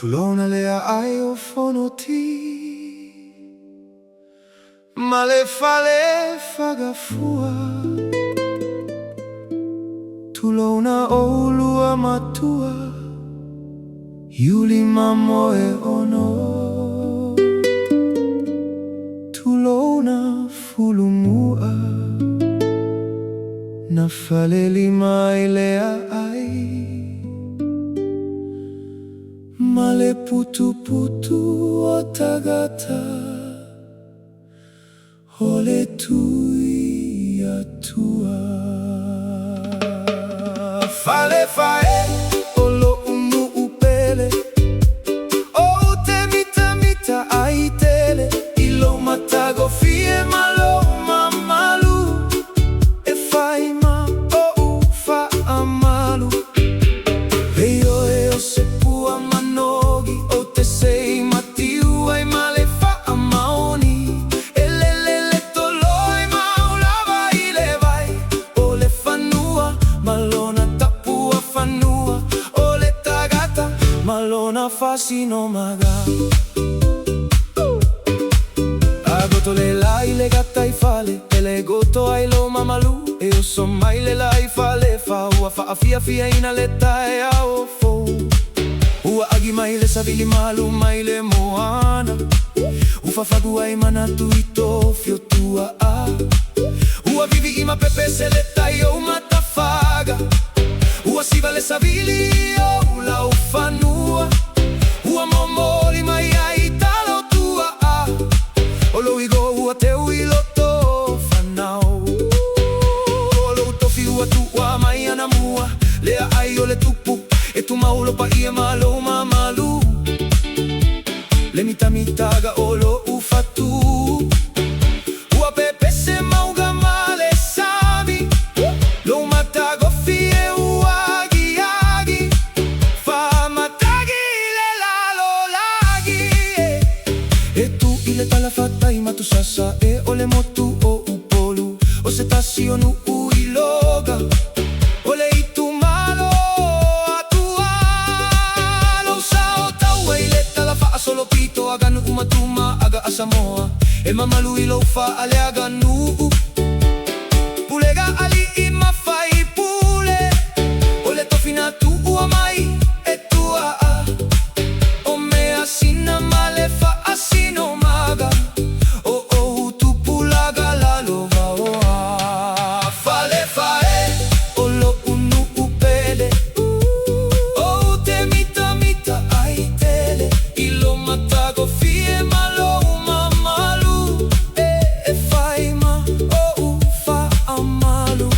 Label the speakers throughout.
Speaker 1: Tulona lea ai o fonoti, ma le fale fagafua. Tulona o lua matua, yuli mamoe ono. Tulona fulumua, na fale lima lea ai. Male putu-putu o tagata, ole tui atua. Fale fae, olo unu upele, o te mita ai tele. Ilo matago fie malo mamalu, e fai ma o ufa amalu. Veio e o sepua manogi, o te sei matiu ai male fa amaoni. E le toloi maulava i le vai, o le fanua, malona tapua fanua. O le tagata, malona fasino maga. Agoto le lai le gatta i fale, e le goto ai lo mamalu. E o son mai le lai fale fa, ua fa a fia ina le tae a o fo. Ua agi mai le savili malu mai le moana. Ufa fagu ai manatu i tofio tua a. Ua vivi ima pepe se le tai o matafaga. Ua siva le savili o la ufanua. Ua momoli mai ai talo tua a. Olo igo ua teu i loto fanau. Olo utofi ua tua mai anamua. Lea ai o le tupu, e tu maulo pa ia malo mamalu. Le mitaga olo ufatu. Ua pepe se mauga male sami. Lo matago fie ua agi. Fa matagi le lalo lagi. E tu ile tala fatta i matu sasa, e o le motu o upolu. O se tassi o nu ui loga. O le itu malo atua. Lo sao tau e ile tala fa solo pito. Aganu umatuma aga asamoa. E mamalu ilo fa ale aganu. Pulega ali ima fai pule. O le tofina tu ua mai e tua a. O me asina male fa asino maga. O tu pulaga la lova o a. Fale fae, o lo unu upele. O te mita ai tele. Ilo matago fie malo mamalu. E fai ma o ufa amalu.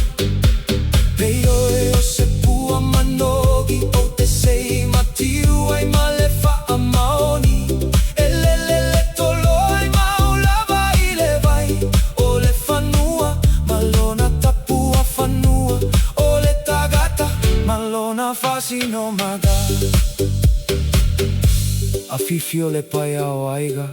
Speaker 1: Veio e o sepua manogi, o te sei matiu ai male fa amaoni. E le toloi maulava i le vai. O le fanua, malona tapua fanua. O le tagata, malona fasino maga. Afifio le paia o aiga.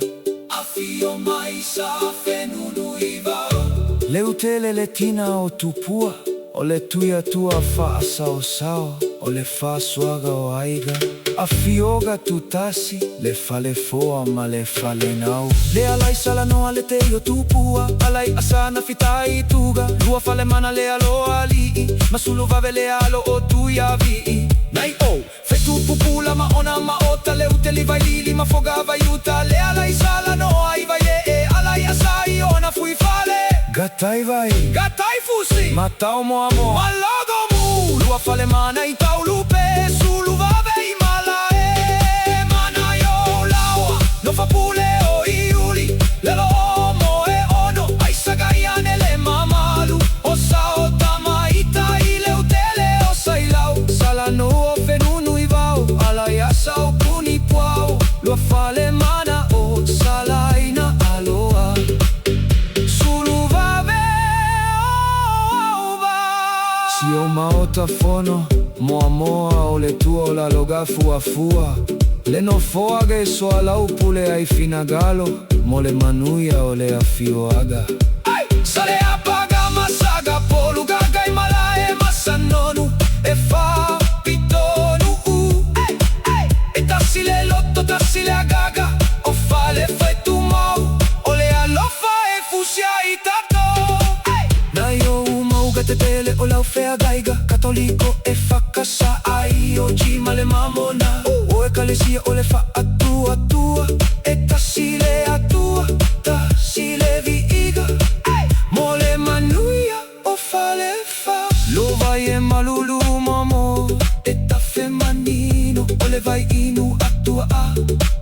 Speaker 1: Afio mai sa fenunu ivao. Le utele le tina o tupua. O le tuia tua fa asao sao. O le fa suaga o aiga. Afioga tu tasi. Le fale foa ma le fale nau. Le alai salanoa le teio tupua. Alai asana fitai tuga. Lua fale mana le alo alii. Masulu vave le alo o tuia vii. Nai o, fetu pupula ma ona ma ota. Le uteli vai lili ma foga vai uta. Le alai salanoa i vai e alai asai ona fui fale. Gatai vai, gatai fusi, matau mo amo, malago mu. Lua fale mana i tau lupe, sulu vave i mala e. Mana yo lawa, no fa pule o iuli. Le lo omo e ono, ai sagaiane le mamalu. O sao tama ita i le utele o sailau. Salano o fenunu i vau, alai asau puni puau. Lua fale mana o salaina aloa. Si o maota fono, moa o le tuo la loga fua. Le no foaga e so ala upule ai finagalo. Mo le manuia o le afioaga. Sale apaga masaga polu gaga i malae masanonu. E fa pitonu E tassi le lotte a gaiga Cattolico e fa cassa ai oggi ma le mamona O e calesia o le fa a tua E tassile a tua tassile viiga Mole manuia o fa le fa Lo vai e malulu mamo E taffe manino o le vai inu a tua a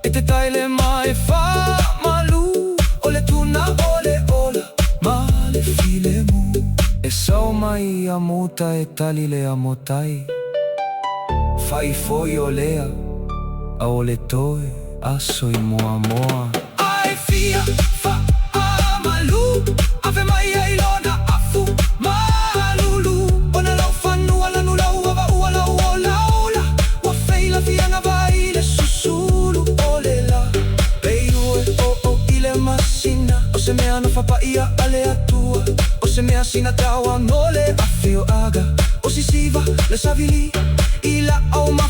Speaker 1: E te tai le ma e fa malu O le tuna o le ola ma le file mu E sau mai amuta e tali le amotai Fai foi olea a ole toe aso i moa moa Ai fia fa a malu Ave mai a ilona afu malulu Ona lau fanu ala nula uava uala uola ola Wa feila fia nga vai le susulu ole la Peiru e o ile masina O se mea no fa pa ia ale atua O se mea sina tawa ngole a feo aga O si siva le savili Ila au ma